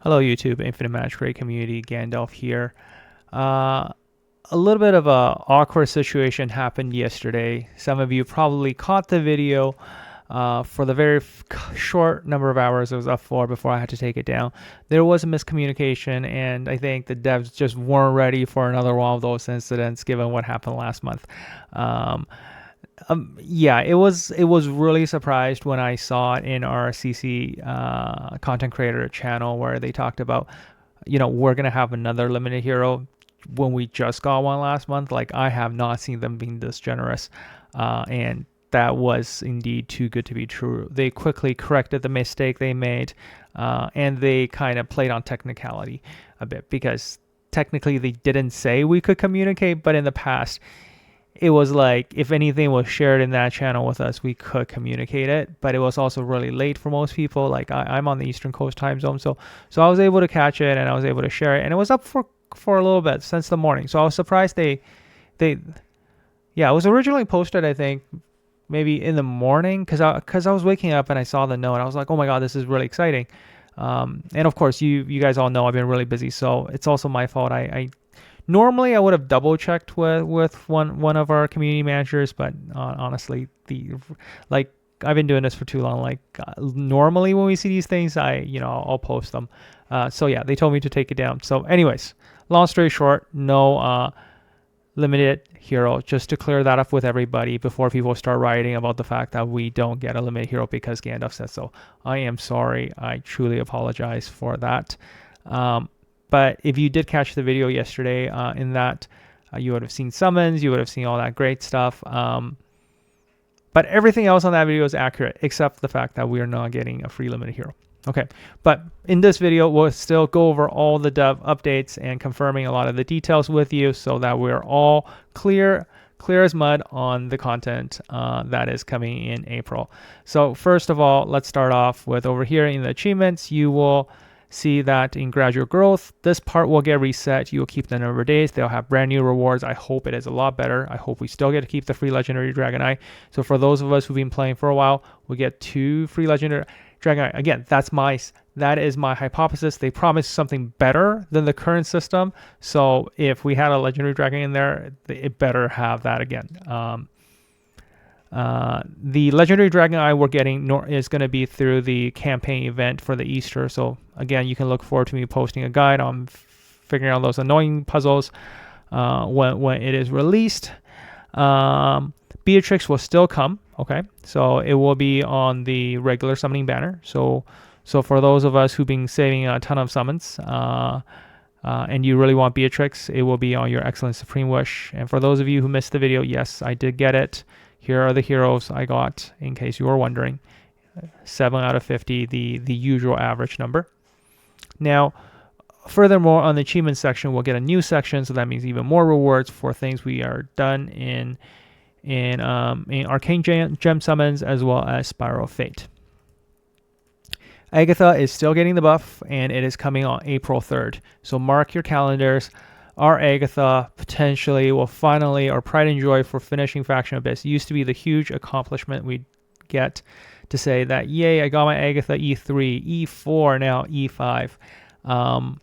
Hello YouTube, Infinite Magicraid community, Gandalf here. A little bit of a awkward situation happened yesterday. Some of you probably caught the video for the very short number of hours it was up for before I had to take it down. There was a miscommunication, and I think the devs just weren't ready for another one of those incidents given what happened last month. Yeah, it was really surprised when I saw it in our CC content creator channel where they talked about, we're gonna have another limited hero when we just got one last month. Like, I have not seen them being this generous, and that was indeed too good to be true. They quickly corrected the mistake they made, and they kind of played on technicality a bit, because technically they didn't say we could communicate, but in the past it was like if anything was shared in that channel with us, we could communicate it, but it was also really late for most people. Like, I'm on the Eastern Coast time zone, so I was able to catch it and I was able to share it, and it was up for a little bit since the morning. So I was surprised they yeah, it was originally posted, I think, maybe in the morning, because I was waking up and I saw the note. I was like, oh my god, this is really exciting. And of course, you guys all know I've been really busy, so it's also my fault. I normally I would have double checked with one of our community managers, but honestly, I've been doing this for too long. Like, normally when we see these things, I'll post them. So yeah, they told me to take it down. So anyways, long story short, no limited hero, just to clear that up with everybody before people start writing about the fact that we don't get a limited hero because Gandalf says so. I am sorry. I truly apologize for that. But if you did catch the video yesterday, in that you would have seen summons, you would have seen all that great stuff. But everything else on that video is accurate, except the fact that we are not getting a free limited hero. Okay, but in this video, we'll still go over all the dev updates and confirming a lot of the details with you so that we're all clear as mud on the content that is coming in April. So first of all, let's start off with over here in the achievements. You will see that in gradual growth, this part will get reset. You will keep the number of days. They'll have brand new rewards. I hope it is a lot better. I hope we still get to keep the free legendary Dragon Eye. So for those of us who've been playing for a while, we get 2 free legendary Dragon Eye. Again, that is my hypothesis. They promised something better than the current system. So if we had a legendary dragon in there, it better have that again. The legendary dragon eye we're getting is going to be through the campaign event for the Easter. So again, you can look forward to me posting a guide on figuring out those annoying puzzles when it is released. Beatrix will still come. Okay, so it will be on the regular summoning banner. So for those of us who've been saving a ton of summons, and you really want Beatrix, it will be on your Excellent Supreme Wish. And for those of you who missed the video, yes, I did get it. Here are the heroes I got, in case you were wondering. 7 out of 50, the usual average number. Now, furthermore, on the achievement section, we'll get a new section, so that means even more rewards for things we are done in Arcane Gem summons, as well as Spiral of Fate. Agatha is still getting the buff, and it is coming on April 3rd. So mark your calendars. Our Agatha potentially will finally, our pride and joy for finishing Faction Abyss. It used to be the huge accomplishment we'd get to say that, yay, I got my Agatha E3, E4, now E5.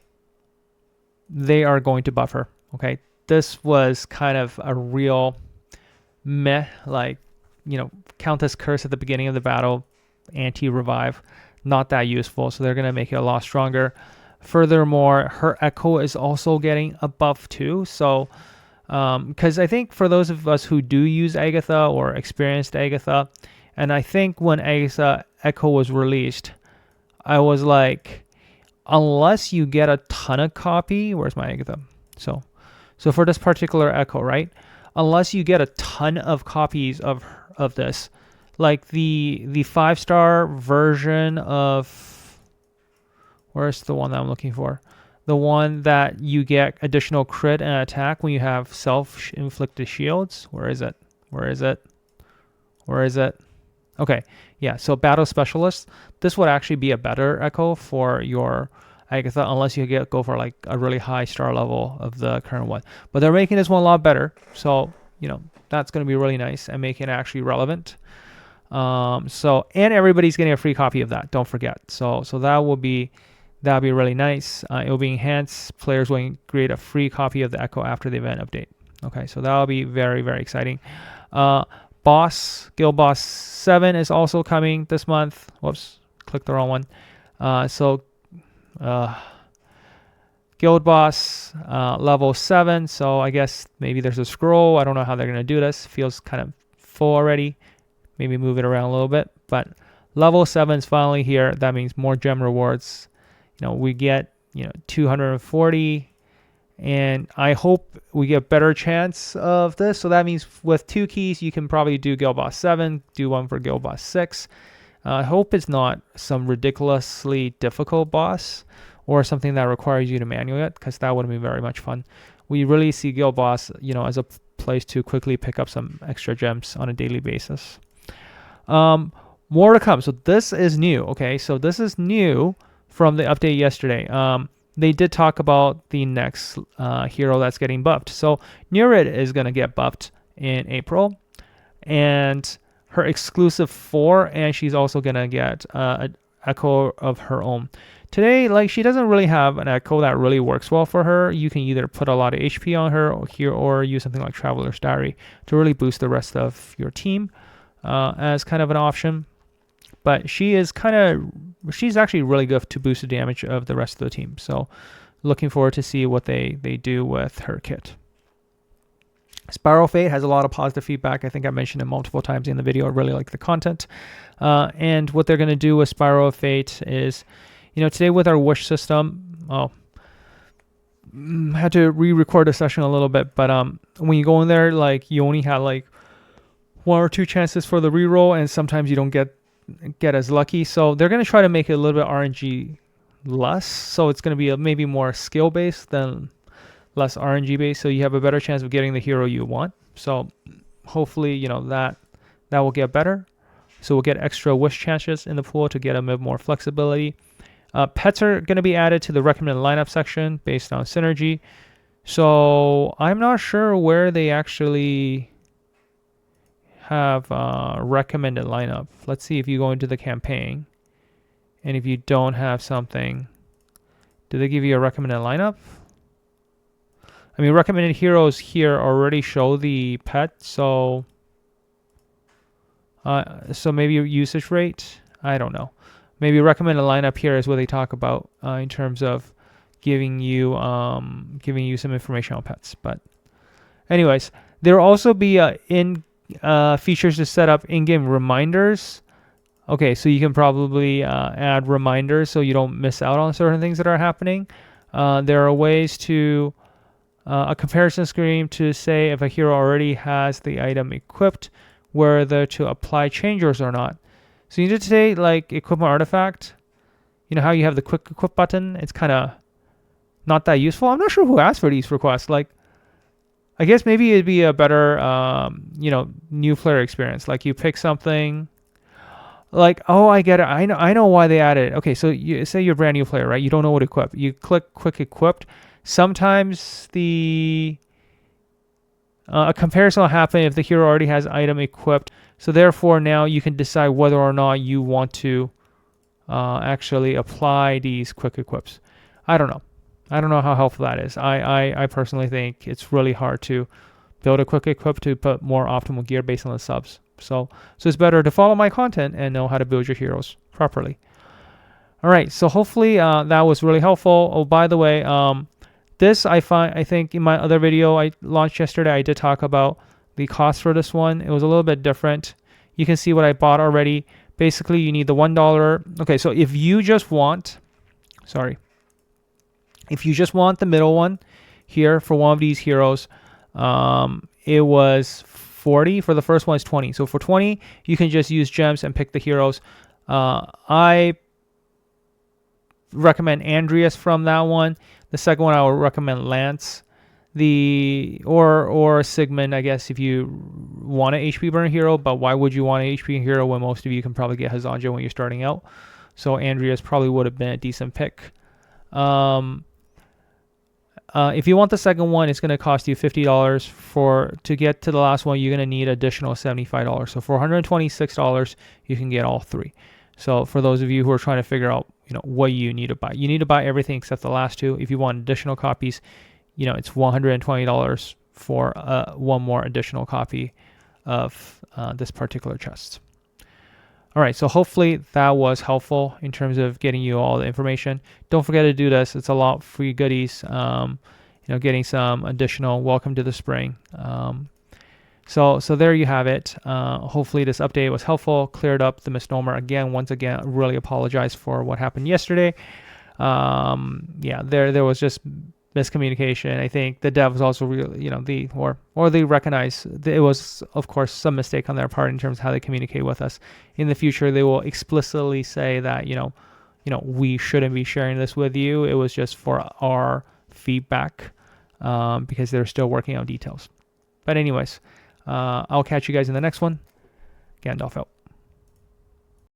They are going to buff her, okay? This was kind of a real meh, like, Countess Curse at the beginning of the battle, anti-revive, not that useful, so they're going to make it a lot stronger. Furthermore, her Echo is also getting a buff too. So, because I think for those of us who do use Agatha or experienced Agatha, and I think when Agatha Echo was released, I was like, unless you get a ton of copy, where's my Agatha? So for this particular Echo, right? Unless you get a ton of copies of this, like the 5-star version of, where's the one that I'm looking for? The one that you get additional crit and attack when you have self-inflicted shields. Where is it? Okay, yeah, so Battle Specialist. This would actually be a better Echo for your Agatha, unless you go for like a really high star level of the current one. But they're making this one a lot better. So, that's going to be really nice and making it actually relevant. And everybody's getting a free copy of that. Don't forget. So that will be That'll be really nice. It will be enhanced. Players will create a free copy of the Echo after the event update. Okay, so that'll be very, very exciting. Guild Boss 7 is also coming this month. Whoops, clicked the wrong one. Guild Boss level 7. So I guess maybe there's a scroll. I don't know how they're going to do this. Feels kind of full already. Maybe move it around a little bit. But level 7 is finally here. That means more gem rewards. We get 240. And I hope we get better chance of this. So that means with 2 keys, you can probably do Guild Boss 7, do one for Guild Boss 6. I hope it's not some ridiculously difficult boss or something that requires you to manual it, because that would be very much fun. We really see Guild Boss, as a place to quickly pick up some extra gems on a daily basis. More to come. So this is new. Okay, so this is new from the update yesterday. They did talk about the next hero that's getting buffed. So Nereid is going to get buffed in April, and her exclusive 4, and she's also going to get an Echo of her own. Today, she doesn't really have an Echo that really works well for her. You can either put a lot of HP on her or use something like Traveler's Diary to really boost the rest of your team as kind of an option. But she's actually really good to boost the damage of the rest of the team. So looking forward to see what they do with her kit. Spiral Fate has a lot of positive feedback. I think I mentioned it multiple times in the video. I really like the content. And what they're going to do with Spiral Fate is, today with our wish system, I had to re-record the session a little bit, but when you go in there, you only have 1 or 2 chances for the reroll, and sometimes you don't get as lucky. So they're going to try to make it a little bit RNG less. So it's going to be maybe more skill based than less RNG based. So you have a better chance of getting the hero you want. So hopefully, that will get better. So we'll get extra wish chances in the pool to get a bit more flexibility. Pets are going to be added to the recommended lineup section based on synergy. So I'm not sure where they actually have recommended lineup. Let's see if you go into the campaign, and if you don't have something, do they give you a recommended lineup? I mean, recommended heroes here already show the pet, so maybe usage rate, I don't know. Maybe recommended lineup here is what they talk about in terms of giving you some information on pets. But anyways, there will also be features to set up in-game reminders. Okay, so you can probably add reminders so you don't miss out on certain things that are happening. There are ways to a comparison screen to say if a hero already has the item equipped, whether to apply changes or not. So you did say equipment artifact. You know how you have the quick equip button? It's kind of not that useful. I'm not sure who asked for these requests. I guess maybe it'd be a better, new player experience. You pick something, oh, I get it. I know why they added it. Okay, so you say you're a brand new player, right? You don't know what to equip. You click quick equipped. Sometimes a comparison will happen if the hero already has item equipped. So therefore, now you can decide whether or not you want to actually apply these quick equips. I don't know. I don't know how helpful that is. I personally think it's really hard to build a quick equip to put more optimal gear based on the subs. So it's better to follow my content and know how to build your heroes properly. All right, so hopefully that was really helpful. Oh, by the way, this I think in my other video I launched yesterday, I did talk about the cost for this one. It was a little bit different. You can see what I bought already. Basically, you need the $1. Okay, so if you just want the middle one here for one of these heroes, it was 40. For the first one, it's 20. So for 20, you can just use gems and pick the heroes. I recommend Andreas from that one. The second one, I would recommend Lance. Or Sigmund, I guess, if you want an HP burn hero. But why would you want an HP hero when most of you can probably get Hazanja when you're starting out? So Andreas probably would have been a decent pick. If you want the second one, it's going to cost you $50. To get to the last one, you're going to need additional $75. So for $126, you can get all 3. So for those of you who are trying to figure out, what you need to buy, you need to buy everything except the last two. If you want additional copies, it's $120 for one more additional copy of this particular chest. All right, so hopefully that was helpful in terms of getting you all the information. Don't forget to do this. It's a lot of free goodies. Getting some additional welcome to the spring. So there you have it. Hopefully this update was helpful, cleared up the misnomer. Once again, really apologize for what happened yesterday. There was just miscommunication. I think the devs also really, they recognize it was, of course, some mistake on their part in terms of how they communicate with us. In the future, they will explicitly say that, we shouldn't be sharing this with you. It was just for our feedback, because they're still working out details. But anyways, I'll catch you guys in the next one. Gandalf out.